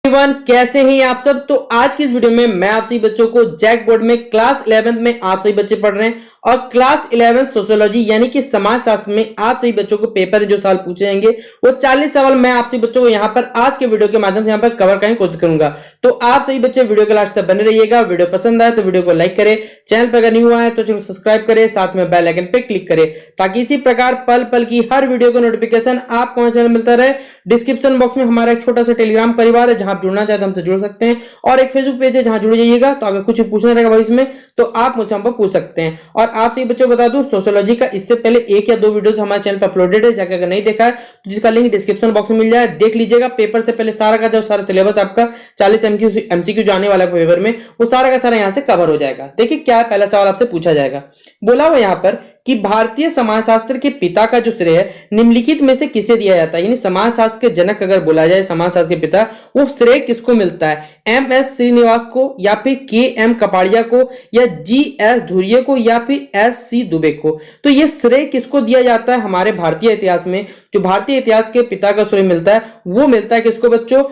Everyone, कैसे हैं आप सब। तो आज की इस वीडियो में मैं आप सभी बच्चों को जैक बोर्ड में क्लास 11th में आप सभी बच्चे पढ़ रहे हैं और क्लास 11 सोशियोलॉजी यानी कि समाज शास्त्र में आप सभी बच्चों को पेपर में जो सवाल पूछे जाएंगे वो 40 सवाल मैं आप सभी बच्चों को यहाँ पर आज के वीडियो के माध्यम से यहाँ पर कवर करने की कोशिश करूंगा। तो आप सभी बच्चे वीडियो के लास्ट तक बने रहिएगा। वीडियो पसंद आए तो वीडियो को लाइक करें, चैनल पर अगर न्यू आए तो चैनल सब्सक्राइब करें, साथ में बेल आइकन पे क्लिक करें ताकि इसी प्रकार पल पल की हर वीडियो का नोटिफिकेशन आपको हमारे चैनल मिलता रहे। डिस्क्रिप्शन बॉक्स में हमारा एक छोटा सा टेलीग्राम परिवार है जहां आप जुड़ना चाहते हैं हमसे जुड़ सकते हैं, और एक फेसबुक पेज है जहां जुड़ जाइएगा। तो अगर कुछ पूछना रहेगा भविष्य में तो आप मुझसे हम पर पूछ सकते हैं। और आप सभी बच्चों को बता दूं, सोशियोलॉजी का इससे पहले 1 या 2 वीडियोस हमारे चैनल पर अपलोडेड है, जाकर अगर नहीं देखा है तो जिसका लिंक डिस्क्रिप्शन बॉक्स में मिल जाए, देख लीजिएगा। पेपर से पहले सारा का जो सारा सिलेबस आपका 40 एमसीक्यू जो आने वाला है पेपर में वो सारा का सारा यहां से कवर हो जाएगा। देखिए क्या है, पहला सवाल आपसे पूछा जाएगा, बोला हुआ यहां पर कि भारतीय समाजशास्त्र के पिता का जो श्रेय है निम्नलिखित में से किसे दिया जाता है। यानी समाजशास्त्र के जनक अगर बोला जाए, समाजशास्त्र के पिता, वो श्रेय किसको मिलता है? एमएस श्रीनिवास को, या फिर केएम कपाड़िया को, या जीएस धुरिये को, या फिर एससी दुबे को। तो ये श्रेय किसको दिया जाता है हमारे भारतीय इतिहास में? जो भारतीय इतिहास के पिता का श्रेय मिलता है वो मिलता है किसको बच्चों?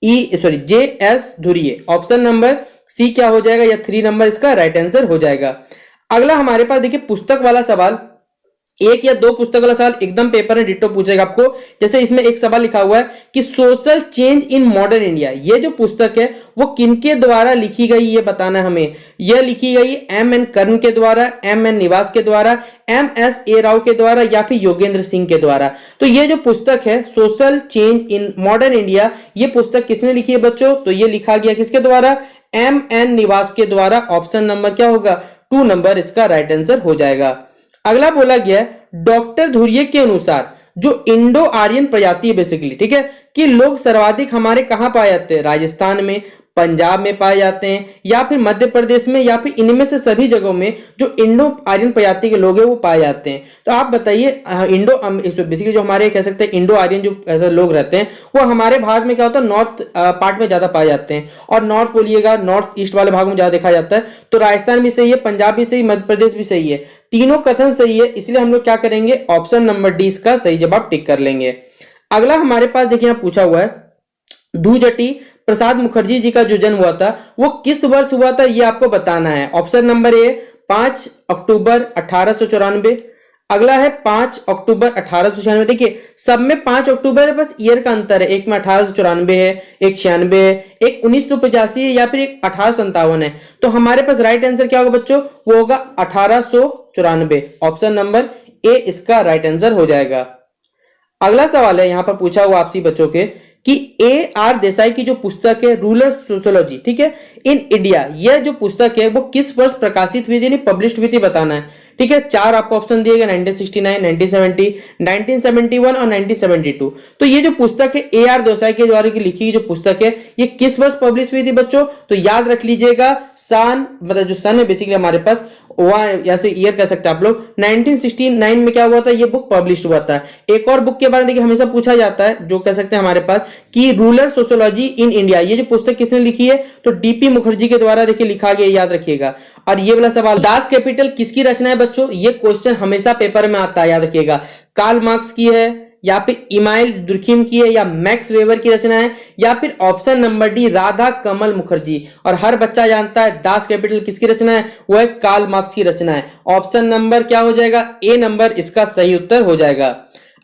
जेएस धुरिये। ऑप्शन नंबर सी क्या हो जाएगा, या 3 नंबर इसका राइट आंसर हो जाएगा। अगला हमारे पास देखिए पुस्तक वाला सवाल, 1 या 2 पुस्तक वाला सवाल एकदम पेपर में डिटो पूछेगा आपको। जैसे इसमें एक सवाल लिखा हुआ है कि social change in modern India, ये जो पुस्तक है वो किनके द्वारा लिखी गई ये बताना है हमें। यह लिखी गई एम.एन. कर्ण के द्वारा, एम.एन. निवास के द्वारा, एम.एस.ए. राव के द्वारा, या फिर योगेंद्र सिंह के द्वारा। तो ये जो पुस्तक है social change in modern India, ये पुस्तक किसने लिखी है बच्चों? तो ये लिखा गया किसके द्वारा? एम.एन. निवास के द्वारा। ऑप्शन नंबर क्या होगा? 2 नंबर इसका राइट आंसर हो जाएगा। अगला बोला गया डॉक्टर धुरिये के अनुसार जो इंडो आर्यन प्रजाति है बेसिकली, ठीक है, कि लोग सर्वाधिक हमारे कहां पाए जाते हैं? राजस्थान में, पंजाब में पाए जाते हैं, या फिर मध्य प्रदेश में, या फिर इनमें से सभी जगहों में जो इंडो आर्यन प्रजाति के लोग हैं वो पाए जाते हैं। तो आप बताइए, बेसिकली जो हमारे कह सकते हैं इंडो आर्यन जो ऐसे लोग रहते हैं वो हमारे भारत में क्या होता है, नॉर्थ पार्ट में ज्यादा पाए जाते हैं, और नॉर्थ बोलिएगा नॉर्थ ईस्ट वाले भाग में ज्यादा देखा जाता है। तो राजस्थान भी सही है, पंजाब भी सही, मध्य प्रदेश भी सही है, तीनों कथन सही है। इसलिए हम लोग क्या करेंगे, ऑप्शन नंबर डी इसका सही जवाब टिक कर लेंगे। अगला हमारे पास देखिए यहां पूछा हुआ है धूजटी प्रसाद मुखर्जी जी का जो जन्म हुआ था वो किस वर्ष हुआ था, ये आपको बताना है। ऑप्शन नंबर ए 5 अक्टूबर 1894, अगला है 5 अक्टूबर 1896। देखिए सब में 5 अक्टूबर है, बस ईयर का अंतर है, एक में 1894 है, एक 96 है, एक 1985 है, या फिर एक 1857 है। तो हमारे पास राइट आंसर क्या होगा बच्चों? वो होगा 1894। ऑप्शन नंबर ए इसका राइट आंसर हो जाएगा। अगला सवाल है यहां पर पूछा हुआ आपसी बच्चों के कि A.R. देसाई की जो पुस्तक है रूरल सोशियोलॉजी, ठीक है, इन इंडिया, यह जो पुस्तक है वो किस वर्ष प्रकाशित हुई थी, पब्लिश हुई थी, बताना है। ठीक है, 4 आपको ऑप्शन दिए गए, 1969, 1970, 1971 और 1972। तो ये जो पुस्तक है A.R. देसाई के द्वारा की लिखी जो पुस्तक है ये किस वर्ष पब्लिश हुई थी बच्चों? तो याद रख लीजिएगा, सन, मतलब जो सन है बेसिकली हमारे पास या से ईयर कह सकते हैं आप लोग, 1969 में क्या हुआ था, ये बुक पब्लिश हुआ था। एक और बुक के बारे में देखिए हमेशा पूछा जाता है, जो कह सकते हैं हमारे पास कि रूरल सोशियोलॉजी इन इंडिया, ये जो पुस्तक किसने लिखी है? तो डीपी मुखर्जी के द्वारा देखिए लिखा गया, याद रखिएगा। और ये वाला सवाल, दास कैपिटल किसकी रचना है बच्चों? ये क्वेश्चन हमेशा पेपर में आता है, याद रखिएगा। कार्ल मार्क्स की है, या फिर इमाइल दुर्खिम की है, या मैक्स वेबर की रचना है, या फिर ऑप्शन नंबर डी राधा कमल मुखर्जी। और हर बच्चा जानता है दास कैपिटल किसकी रचना है, वो है कार्ल मार्क्स की रचना है। ऑप्शन नंबर क्या हो जाएगा? ए नंबर इसका सही उत्तर हो जाएगा।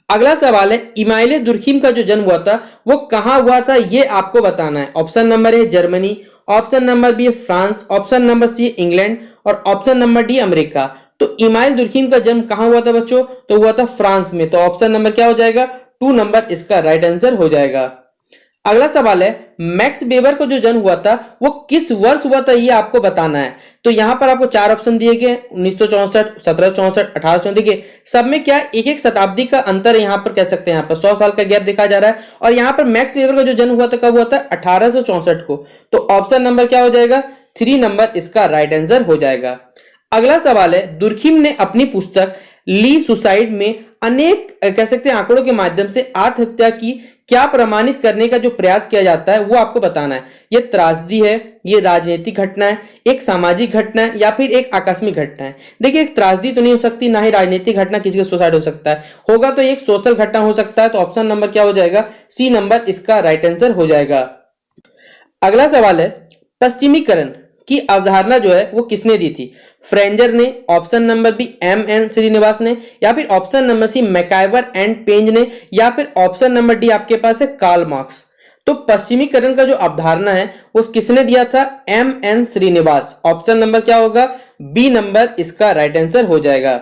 अगला सवाल है इमाइल दुर्खिम का जो जन्म हुआ था वो कहां हुआ था, ये आपको बताना है। Option number A Germany, option number B France, option number C England, और ऑप्शन नंबर डी अमेरिका। तो इमाइल दुर्खिम का जन्म कहां हुआ था बच्चों? तो हुआ था फ्रांस में। तो ऑप्शन नंबर क्या हो जाएगा? 2 नंबर इसका राइट आंसर हो जाएगा। अगला सवाल है मैक्स वेबर का जो जन्म हुआ था वो किस वर्ष हुआ था, ये आपको बताना है। तो यहां पर आपको 4 ऑप्शन दिए गए, 1964, 1764, 1800। देखिए सब में क्या एक एक शताब्दी का अंतर यहां पर कह सकते हैं, यहां पर 100 साल का गैप देखा जा रहा है। और यहां पर मैक्स वेबर का जो जन्म हुआ था कब हुआ था? 1864 को। तो ऑप्शन नंबर क्या हो जाएगा? 3 नंबर इसका राइट आंसर हो जाएगा। अगला सवाल है दुर्खिम ने अपनी पुस्तक ली सुसाइड में अनेक कह सकते हैं आंकड़ों के माध्यम से आत्महत्या की क्या प्रमाणित करने का जो प्रयास किया जाता है वो आपको बताना है। ये त्रासदी है, ये राजनीतिक घटना है, एक सामाजिक घटना है, या फिर एक आकस्मिक घटना है। देखिए एक त्रासदी तो नहीं हो सकती, ना ही राजनीतिक घटना, किसी का सुसाइड हो सकता है, होगा तो एक सोशल घटना हो सकता है। तो ऑप्शन नंबर क्या हो जाएगा, सी नंबर इसका राइट आंसर हो जाएगा। अगला सवाल है, पश्चिमीकरण की अवधारणा जो है वो किसने दी थी? फ्रेंजर ने, option number B M.N. Srinivas ने, या फिर option number C McIver and पेंज ने, या फिर ऑप्शन नंबर डी आपके पास है कार्ल मार्क्स। तो पश्चिमीकरण का जो अवधारणा है वो किसने दिया था? M.N. श्रीनिवास। ऑप्शन नंबर क्या होगा, बी नंबर इसका राइट आंसर हो जाएगा।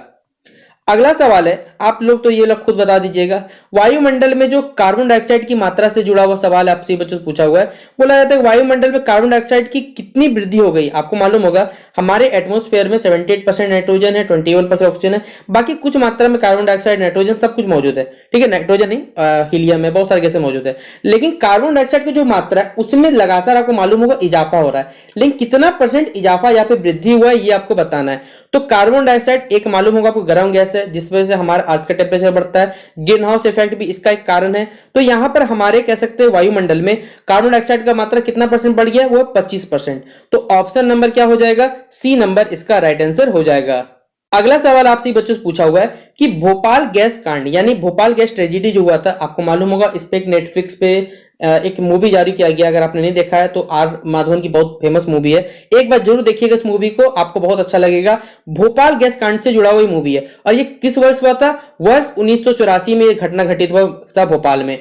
अगला सवाल है, आप लोग तो ये लोग खुद बता दीजिएगा, वायुमंडल में जो कार्बन डाइऑक्साइड की मात्रा से जुड़ा हुआ सवाल आपसे बच्चों से पूछा हुआ है। बोला जाता है कि वायुमंडल में कार्बन डाइऑक्साइड की कितनी वृद्धि हो गई। आपको मालूम होगा हमारे एटमॉस्फेयर में 78% नाइट्रोजन है, 21% ऑक्सीजन है, बाकी कुछ मात्रा में कार्बन डाइऑक्साइड, नाइट्रोजन सब कुछ मौजूद है। ठीक है, नाइट्रोजन नहीं, हीलियम है, बहुत सारे गैसें मौजूद है। लेकिन कार्बन डाइऑक्साइड की जो मात्रा है उसमें लगातार आपको मालूम होगा इजाफा हो रहा है, लेकिन कितना परसेंट इजाफा या फिर वृद्धि हुआ है ये आपको बताना है। तो कार्बन डाइऑक्साइड एक मालूम होगा आपको गर्म गैस है, जिस वजह से हमारा अर्थ का टेम्परेचर बढ़ता है। ग्रीन हाउस इफेक्ट भी इसका एक कारण है। तो यहां पर हमारे कह सकते हैं वायुमंडल में कार्बन डाइऑक्साइड का मात्रा कितना परसेंट बढ़ गया, वो 25%। तो ऑप्शन नंबर क्या हो जाएगा, सी नंबर इसका राइट आंसर हो जाएगा। अगला सवाल आपसे बच्चों से पूछा हुआ है कि भोपाल गैस कांड यानी भोपाल गैस ट्रेजेडी जो हुआ था, आपको मालूम होगा इस पे एक नेटफ्लिक्स पे एक मूवी जारी किया गया। अगर आपने नहीं देखा है तो आर माधवन की बहुत फेमस मूवी है, एक बार जरूर देखिएगा इस मूवी को, आपको बहुत अच्छा लगेगा। भोपाल गैस कांड से जुड़ा हुआ मूवी है और ये किस वर्ष हुआ था? वर्ष 1984 में यह घटना घटित हुआ था भोपाल में।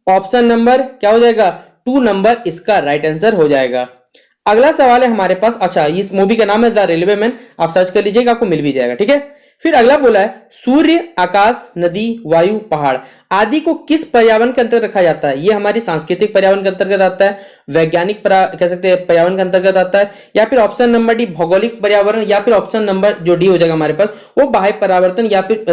ऑप्शन नंबर क्या हो जाएगा, 2 नंबर इसका राइट आंसर हो जाएगा। अगला सवाल है हमारे पास, अच्छा इस मूवी का नाम है द रेलवे मैन, आप सर्च कर लीजिएगा आपको मिल भी जाएगा। ठीक है, फिर अगला बोला है सूर्य, आकाश, नदी, वायु, पहाड़ आदि को किस पर्यावरण के अंतर्गत रखा जाता है? ये हमारी सांस्कृतिक पर्यावरण के अंतर्गत आता है, वैज्ञानिक कह सकते हैं पर्यावरण के अंतर्गत आता है, या फिर ऑप्शन नंबर डी भौगोलिक पर्यावरण, या फिर ऑप्शन नंबर जो डी हो जाएगा हमारे पास वो बाह्य परिवर्तन या फिर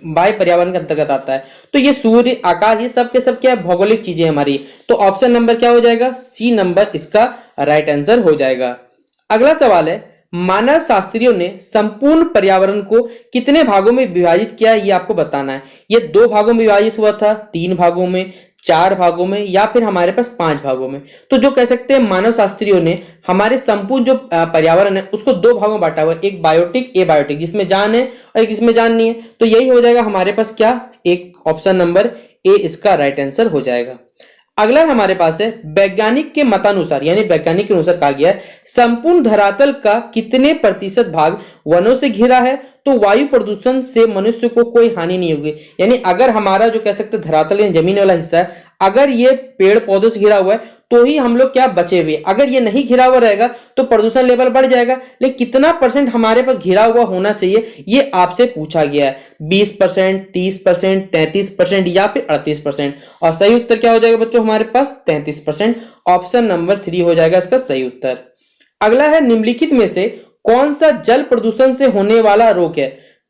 बाह्य पर्यावरण के अंतर्गत आता है। तो ये सूर्य, आकाश, ये सब के सब क्या है, भौगोलिक चीजें हमारी। तो ऑप्शन नंबर क्या हो जाएगा, सी नंबर इसका राइट आंसर हो जाएगा। अगला सवाल है, मानव शास्त्रियों ने संपूर्ण पर्यावरण को कितने भागों में विभाजित किया, ये आपको बताना है। ये 2 भागों में विभाजित हुआ था, 3 भागों में, 4 भागों में, या फिर हमारे पास 5 भागों में। तो जो कह सकते हैं मानव शास्त्रियों ने हमारे संपूर्ण जो पर्यावरण है उसको 2 भागों में बांटा हुआ है, एक बायोटिक, ए बायोटिक, जिसमें जान है और एक जिसमें जान नहीं है। तो यही हो जाएगा हमारे पास क्या, एक ऑप्शन नंबर ए इसका राइट आंसर हो जाएगा। अगला हमारे पास है वैज्ञानिक के मतानुसार यानी वैज्ञानिक के अनुसार कहा गया है संपूर्ण धरातल का कितने प्रतिशत भाग वनों से घिरा है? तो वायु प्रदूषण से मनुष्य को कोई हानि नहीं होगी। यानी अगर हमारा जो कह सकते धरातल या जमीन वाला हिस्सा है अगर ये पेड़ पौधों से घिरा हुआ है तो ही हम लोग क्या बचे हुए, अगर ये नहीं घिरा हुआ रहेगा तो प्रदूषण लेवल बढ़ जाएगा। लेकिन कितना परसेंट हमारे पास घिरा हुआ होना चाहिए ये आपसे पूछा गया है, 20%, 30%, 33% या फिर 38%। और सही उत्तर क्या हो जाएगा बच्चों हमारे पास 33%। ऑप्शन नंबर 3 हो जाएगा इसका सही उत्तर। अगला है निम्नलिखित में से कौन सा जल प्रदूषण से होने वाला रोग है?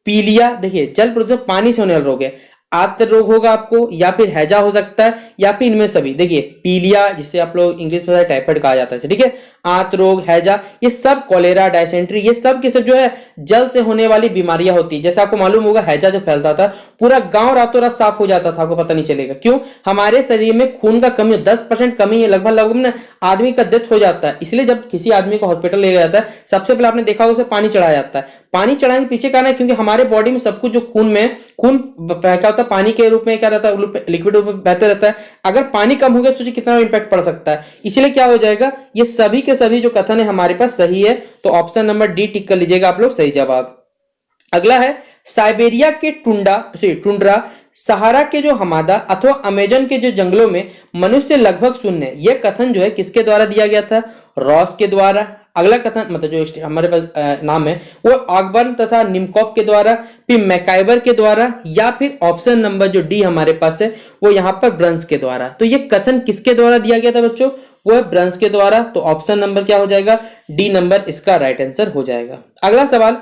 पीलिया, देखिए जल प्रदूषण पानी से होने वाला रोग है, आंत्र रोग होगा आपको, या फिर हैजा हो सकता है, या फिर इनमें सभी। देखिए पीलिया जिसे आप लोग इंग्लिश में टाइफाइड कहा जाता है, ठीक है, आंत्र रोग, हैजा, ये सब, कॉलेरा, डायसेंट्री, ये सब के सब जो है जल से होने वाली बीमारियां होती है। जैसे आपको मालूम होगा हैजा जो फैलता था पूरा गांव रातों रात साफ हो जाता था, आपको पता नहीं चलेगा क्यों, हमारे शरीर में खून का कमी 10% कमी है, लगभग लगभग ना आदमी का डेथ हो जाता है। इसलिए जब किसी आदमी को हॉस्पिटल ले जाता है सबसे पहले आपने देखा उसे पानी चढ़ाया जाता है। पानी चढ़ाने के पीछे कारण है क्योंकि हमारे बॉडी में सब कुछ जो खून में, खून क्या होता है पानी के रूप में क्या रहता है, लिक्विड रूप में बहते रहता है। अगर पानी कम हो गया तो सोचिए कितना इंपैक्ट पड़ सकता है। इसलिए क्या हो जाएगा, ये सभी के सभी जो कथन है हमारे पास सही है। तो ऑप्शन नंबर डी टिक कर लीजिएगा आप लोग, सही जवाब। अगला है साइबेरिया के टुंड्रा, सहारा के जो हमादा अथवा अमेजन के जो जंगलों में मनुष्य लगभग शून्य, यह कथन जो है किसके द्वारा दिया गया था? रॉस के द्वारा। अगला कथन मतलब जो हमारे पास नाम है वो ऑकबर्न तथा निमकॉफ के द्वारा, फिर मैकाइवर के द्वारा, या फिर ऑप्शन नंबर जो डी हमारे पास है वो यहाँ पर ब्रंस के द्वारा। तो ये कथन किसके द्वारा दिया गया था बच्चों? वो है ब्रंस के द्वारा। तो ऑप्शन नंबर क्या हो जाएगा? डी नंबर इसका राइट आंसर हो जाएगा। अगला सवाल,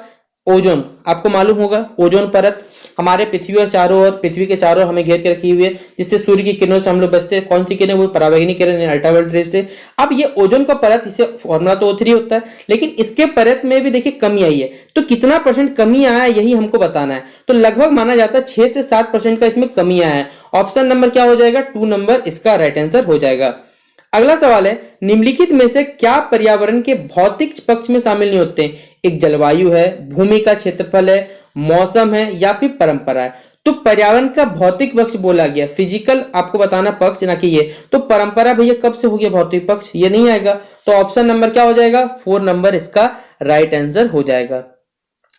ओजोन, आपको मालूम होगा ओजोन परत हमारे पृथ्वी और चारों ओर, पृथ्वी के चारों ओर हमें घेर के रखी हुई है, जिससे सूर्य की किरणों से हम लोग बचते हैं। कौन सी किरण? वो पराबैंगनी किरण, अल्ट्रावायलेट रेस से। अब ये ओजोन का परत, इससे फॉर्मूला तो O3 होता है, लेकिन इसके परत में भी देखिए कमी आई है। तो कितना % कमी आया है यही हमको बताना है। तो लगभग माना जाता है 6 से 7% का इसमें कमी आया है। ऑप्शन नंबर क्या हो जाएगा? 2 नंबर इसका राइट आंसर हो जाएगा। अगला सवाल है, निम्नलिखित में से क्या पर्यावरण के भौतिक पक्ष में शामिल नहीं होते? एक जलवायु है, भूमि का क्षेत्रफल है, मौसम है, या फिर परंपरा है। तो पर्यावरण का भौतिक पक्ष बोला गया, फिजिकल आपको बताना पक्ष, ना कि ये। तो परंपरा भैया कब से हो गया भौतिक पक्ष? ये नहीं आएगा। तो ऑप्शन नंबर क्या हो जाएगा? 4 नंबर इसका राइट आंसर हो जाएगा।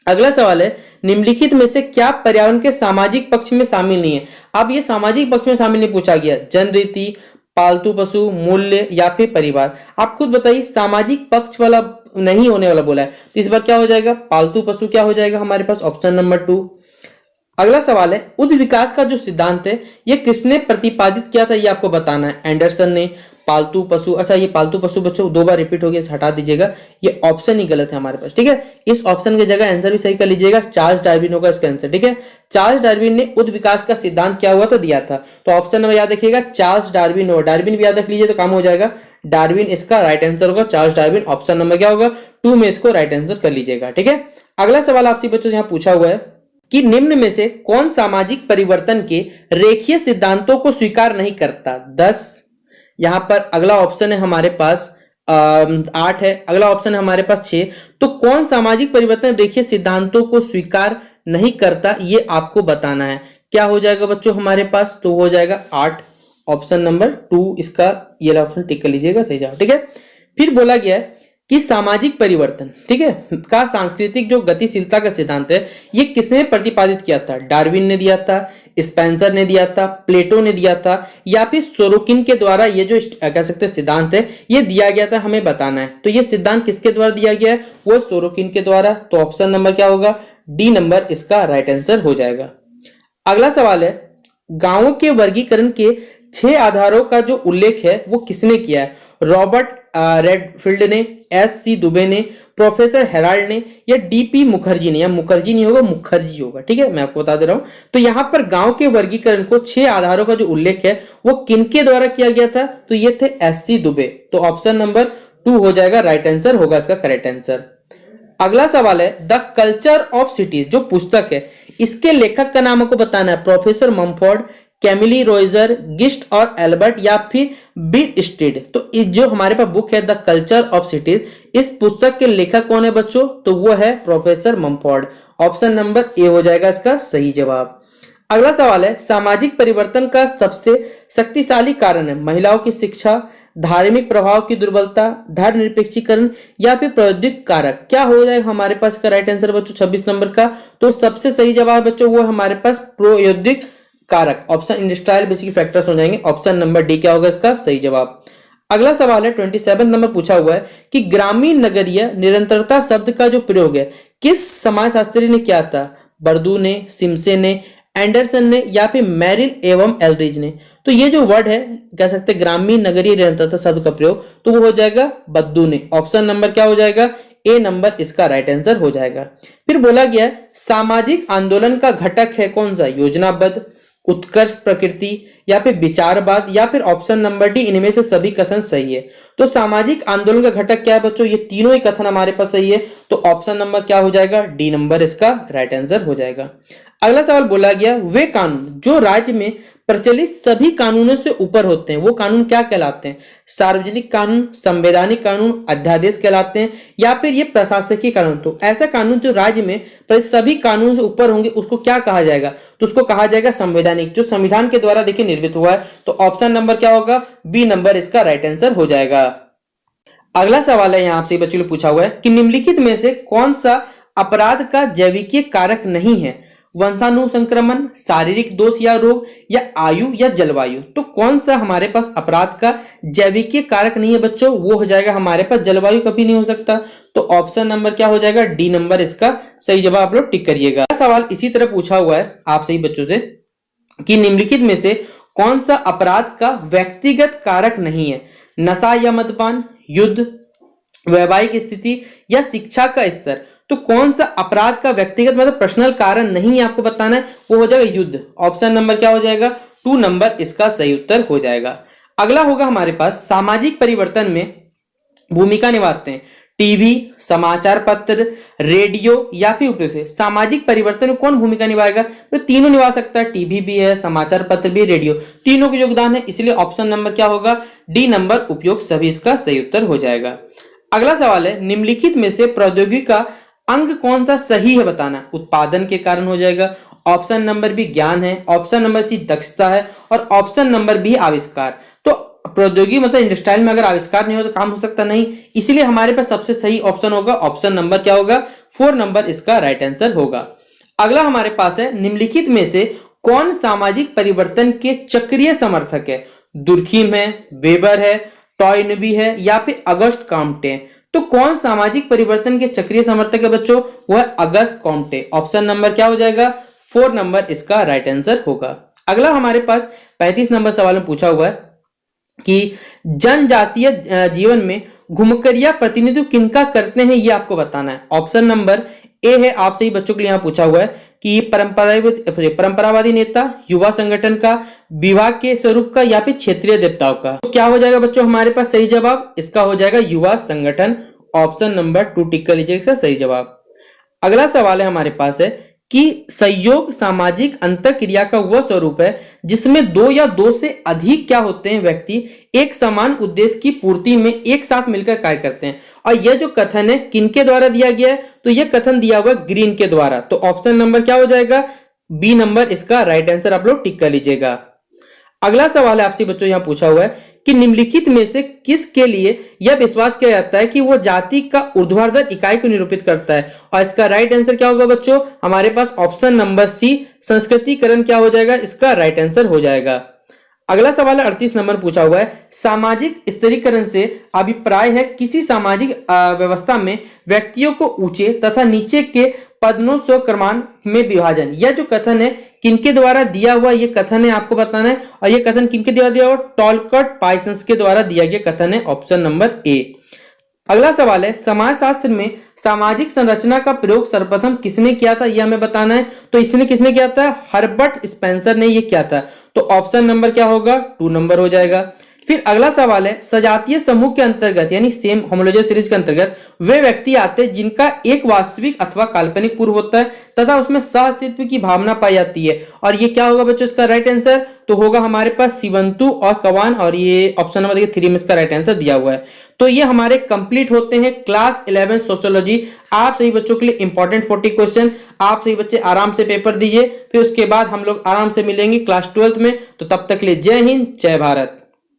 अगला सवाल है, निम्नलिखित में से क्या पर्यावरण के सामाजिक पक्ष में शामिल नहीं है? अब ये सामाजिक पक्ष में शामिल नहीं पूछा गया। जनरीति, पालतू पशु, मूल्य, या फिर परिवार। आप खुद बताइए, सामाजिक पक्ष वाला नहीं होने वाला बोला है, तो इस बार क्या हो जाएगा? पालतू पशु क्या हो जाएगा हमारे पास? Option number 2। अगला सवाल है, उद्ध विकास का जो सिद्धांत है ये किसने प्रतिपादित किया था? ये आपको बताना है। एंडरसन ने। पालतू पशु, अच्छा ये पालतू पशु बच्चों 2 बार रिपीट हो गया, हटा दीजिएगा, ये ऑप्शन ही गलत है हमारे पास, ठीक है। इस ऑप्शन की जगह आंसर भी सही कर लीजिएगा, चार्ल्स डार्विन होगा इसका आंसर, ठीक है। चार्ल्स डार्विन ने उद्ध विकास का सिद्धांत क्या हुआ तो दिया था। तो ऑप्शन नंबर याद रखिएगा, चार्ल्स डार्विन हो, डार्विन भी याद रख लीजिए तो काम हो जाएगा। डार्विन इसका राइट आंसर होगा, चार्ल्स डार्विन। ऑप्शन नंबर क्या होगा? 2 में इसको राइट आंसर कर लीजिएगा, ठीक है। अगला सवाल आपसे बच्चों यहाँ पूछा हुआ है कि निम्न में से कौन सामाजिक परिवर्तन के रेखीय सिद्धांतों को स्वीकार नहीं करता? 10। यहां पर अगला ऑप्शन है हमारे पास 8 है, अगला ऑप्शन है हमारे पास 6। तो कौन सामाजिक परिवर्तन रेखीय सिद्धांतों को स्वीकार नहीं करता ये आपको बताना है। क्या हो जाएगा बच्चों हमारे पास? तो हो जाएगा 8, ऑप्शन नंबर 2 इसका ये ऑप्शन टिक कर लीजिएगा, सही जवाब, ठीक है। फिर बोला गया है कि सामाजिक परिवर्तन, ठीक है, का सांस्कृतिक जो गतिशीलता का सिद्धांत है ये किसने प्रतिपादित किया था? डार्विन ने दिया था, स्पेंसर ने दिया था, प्लेटो ने दिया था, या फिर सोरोकिन के द्वारा ये जो कह सकते हैं सिद्धांत है ये दिया गया था, हमें बताना है। तो ये सिद्धांत किसके द्वारा दिया गया है? वो सोरोकिन के द्वारा। तो ऑप्शन नंबर क्या होगा? डी नंबर इसका राइट आंसर हो जाएगा। अगला सवाल है, गांवों के वर्गीकरण के 6 आधारों का जो उल्लेख है वो किसने किया है? रॉबर्ट रेडफील्ड ने, S.C. दुबे ने, प्रोफेसर हेराल्ड ने, या D.P. मुखर्जी ने। या मुखर्जी नहीं होगा, मुखर्जी होगा, ठीक है, मैं आपको बता दे रहा हूं। तो यहां पर गांव के वर्गीकरण को 6 आधारों का जो उल्लेख है वो किनके द्वारा किया गया था? तो ये थे S.C. दुबे। तो ऑप्शन नंबर 2 हो जाएगा, राइट आंसर होगा इसका करेक्ट आंसर। अगला सवाल है, द कल्चर ऑफ सिटीज जो पुस्तक है इसके लेखक का नाम आपको बताना है। प्रोफेसर मम्फोर्ड, कैमिली रोइजर, गिस्ट और एल्बर्ट, या फिर बीट स्ट्रीड। तो इस जो हमारे पास बुक है द कल्चर ऑफ सिटीज, इस पुस्तक के लेखक कौन है बच्चों? तो वो है प्रोफेसर मम्फोर्ड। ऑप्शन नंबर ए हो जाएगा इसका सही जवाब। अगला सवाल है, सामाजिक परिवर्तन का सबसे शक्तिशाली कारण है महिलाओं की शिक्षा, धार्मिक प्रभाव की दुर्बलता, धर्मनिरपेक्षीकरण, या फिर प्रौद्योगिक कारक। क्या हो जाएगा हमारे पास का राइट आंसर बच्चों 26 नंबर का? तो सबसे सही जवाब बच्चों वो हमारे पास प्रौद्योगिक कारक, ऑप्शन इंडस्ट्रियल बेसिक फैक्टर्स हो जाएंगे। ऑप्शन नंबर डी क्या होगा इसका सही जवाब। अगला सवाल है 27 नंबर पूछा हुआ है कि ग्रामीण नगरीय निरंतरता शब्द का जो प्रयोग है किस समाजशास्त्री ने किया था? बर्दू ने, सिम्से ने, एंडरसन ने, या फिर मेरिल एवं एल्ड्रिज ने। तो ये जो वर्ड है कह सकते हैं ग्रामीण नगरीय निरंतरता शब्द का प्रयोग, तो वो हो जाएगा बद्दू ने। ऑप्शन नंबर क्या हो जाएगा? ए नंबर इसका राइट आंसर हो जाएगा। फिर बोला गया सामाजिक आंदोलन का घटक है कौन सा? योजनाबद्ध, उत्कर्ष प्रकृति, या फिर विचारवाद, या फिर ऑप्शन नंबर डी इनमें से सभी कथन सही है। तो सामाजिक आंदोलन का घटक क्या है बच्चों? ये तीनों ही कथन हमारे पास सही है। तो ऑप्शन नंबर क्या हो जाएगा? डी नंबर इसका राइट आंसर हो जाएगा। अगला सवाल बोला गया वे कानून जो राज्य में प्रचलित सभी कानूनों से ऊपर होते हैं वो कानून क्या कहलाते हैं? सार्वजनिक कानून, संवैधानिक कानून, अध्यादेश कहलाते हैं, या फिर ये प्रशासकीय कानून। तो ऐसा कानून जो राज्य में सभी कानून से ऊपर होंगे उसको क्या कहा जाएगा? तो उसको कहा जाएगा संवैधानिक, जो संविधान के द्वारा देखिए निर्मित हुआ है। तो ऑप्शन नंबर क्या होगा? बी नंबर इसका राइट आंसर हो जाएगा। अगला सवाल है यहाँ से बच्चों ने पूछा हुआ है कि निम्नलिखित में से कौन सा अपराध का जैविकीय कारक नहीं है? वंशानुसंक्रमण, शारीरिक दोष या रोग, या आयु या जलवायु। तो कौन सा हमारे पास अपराध का जैविकीय कारक नहीं है बच्चों? वो हो जाएगा हमारे पास जलवायु, कभी नहीं हो सकता। तो ऑप्शन नंबर क्या हो जाएगा? डी नंबर इसका सही जवाब आप लोग टिक करिएगा। सवाल इसी तरह पूछा हुआ है आप सही बच्चों से कि निम्नलिखित में से कौन सा अपराध का व्यक्तिगत कारक नहीं है? नशा या मद्यपान, युद्ध, वैवाहिक स्थिति, या शिक्षा का स्तर। तो कौन सा अपराध का व्यक्तिगत मतलब पर्सनल कारण नहीं है आपको बताना है, वो हो जाएगा युद्ध। ऑप्शन नंबर क्या हो जाएगा, 2 नंबर इसका सही उत्तर हो जाएगा। अगला होगा हमारे पास सामाजिक परिवर्तन में भूमिका निभाते हैं टीवी, समाचार पत्र, रेडियो या फिर उपयोग से। सामाजिक परिवर्तन में कौन भूमिका निभाएगा, तो तीनों निभा सकता है, टीवी भी है, समाचार पत्र भी, रेडियो, तीनों का योगदान है, इसलिए ऑप्शन नंबर क्या होगा, डी नंबर उपयोग सभी इसका सही उत्तर हो जाएगा। अगला सवाल है निम्नलिखित में से प्रौद्योगिकी का अंग कौन सा सही है बताना। उत्पादन के कारण हो जाएगा, ऑप्शन नंबर बी ज्ञान है, ऑप्शन नंबर सी दक्षता है और ऑप्शन नंबर बी आविष्कार। तो प्रौद्योगिकी मतलब इंडस्ट्रियल में अगर आविष्कार नहीं हो तो काम हो सकता नहीं, इसलिए हमारे पास सबसे सही ऑप्शन होगा ऑप्शन नंबर क्या होगा, 4 नंबर इसका राइट आंसर होगा। अगला हमारे पास है निम्नलिखित में से कौन सामाजिक परिवर्तन के चक्रीय समर्थक है। दुर्खिम है, वेबर है, टॉयनबी है या फिर अगस्ट कॉम्टे। तो कौन सामाजिक परिवर्तन के चक्रीय समर्थक है बच्चों, वह अगस्त कॉम्टे। ऑप्शन नंबर क्या हो जाएगा, 4 नंबर इसका राइट आंसर होगा। अगला हमारे पास 35 नंबर सवाल में पूछा हुआ है कि जनजातीय जीवन में घुमक्कड़िया प्रतिनिधित्व किनका करते हैं, ये आपको बताना है। ऑप्शन नंबर ए है आप सही बच्चों के लिए यहाँ पूछा हुआ है कि परंपरावादी नेता, युवा संगठन का, विवाह के स्वरूप का या फिर क्षेत्रीय देवताओं का। तो क्या हो जाएगा बच्चों हमारे पास सही जवाब, इसका हो जाएगा युवा संगठन। ऑप्शन नंबर 2 टिक कर लीजिएगा सही जवाब। अगला सवाल है हमारे पास है कि सहयोग सामाजिक अंतःक्रिया का वह स्वरूप है जिसमें 2 या 2 से अधिक क्या होते हैं व्यक्ति एक समान उद्देश्य की पूर्ति में एक साथ मिलकर कार्य करते हैं। और यह जो कथन है किनके द्वारा दिया गया है, तो यह कथन दिया हुआ ग्रीन के द्वारा। तो ऑप्शन नंबर क्या हो जाएगा, बी नंबर इसका राइट आंसर आप लोग टिक कर लीजिएगा। अगला सवाल है आपसे बच्चों यहां पूछा हुआ है कि निम्नलिखित में से किसके लिए यह विश्वास किया जाता है कि वो जाति का ऊर्ध्वाधर इकाई को निरूपित करता है, और इसका राइट आंसर क्या होगा बच्चों, हमारे पास ऑप्शन नंबर सी संस्कृतिकरण क्या हो जाएगा, इसका राइट आंसर हो जाएगा। अगला सवाल है 38 नंबर पूछा हुआ है सामाजिक स्तरीकरण से अभिप्राय है किसी सामाजिक व्यवस्था में व्यक्तियों को ऊंचे तथा नीचे के पदोन्नत क्रमान में विभाजन। यह जो कथन है किनके द्वारा दिया हुआ ये कथन है आपको बताना है, और ये कथन किनके द्वारा दिया हुआ, टॉलकट पाइसंस के द्वारा दिया गया कथन है, ऑप्शन नंबर ए। अगला सवाल है समाजशास्त्र में सामाजिक संरचना का प्रयोग सर्वप्रथम किसने किया था, यह हमें बताना है। तो इसने किसने किया था, हर्बर्ट स्पेंसर ने यह किया था। तो ऑप्शन नंबर क्या होगा, 2 नंबर हो जाएगा। फिर अगला सवाल है सजातीय समूह के अंतर्गत यानी सेम होमोलॉजी सीरीज के अंतर्गत वे व्यक्ति आते हैं जिनका एक वास्तविक अथवा काल्पनिक पूर्व होता है तथा उसमें सह अस्तित्व की भावना पाई जाती है। और ये क्या होगा बच्चों इसका राइट आंसर, तो होगा हमारे पास सिवंतु और कवान, और ये ऑप्शन नंबर देखिए 3 में इसका राइट आंसर दिया हुआ है। तो ये हमारे कंप्लीट होते हैं क्लास 11 सोशियोलॉजी। आप सही बच्चों के लिए इंपॉर्टेंट 40 क्वेश्चन, आप सही बच्चे आराम से पेपर दीजिए, फिर उसके बाद हम लोग आराम से मिलेंगे क्लास 12 में। तो तब तक के लिए जय हिंद, जय भारत।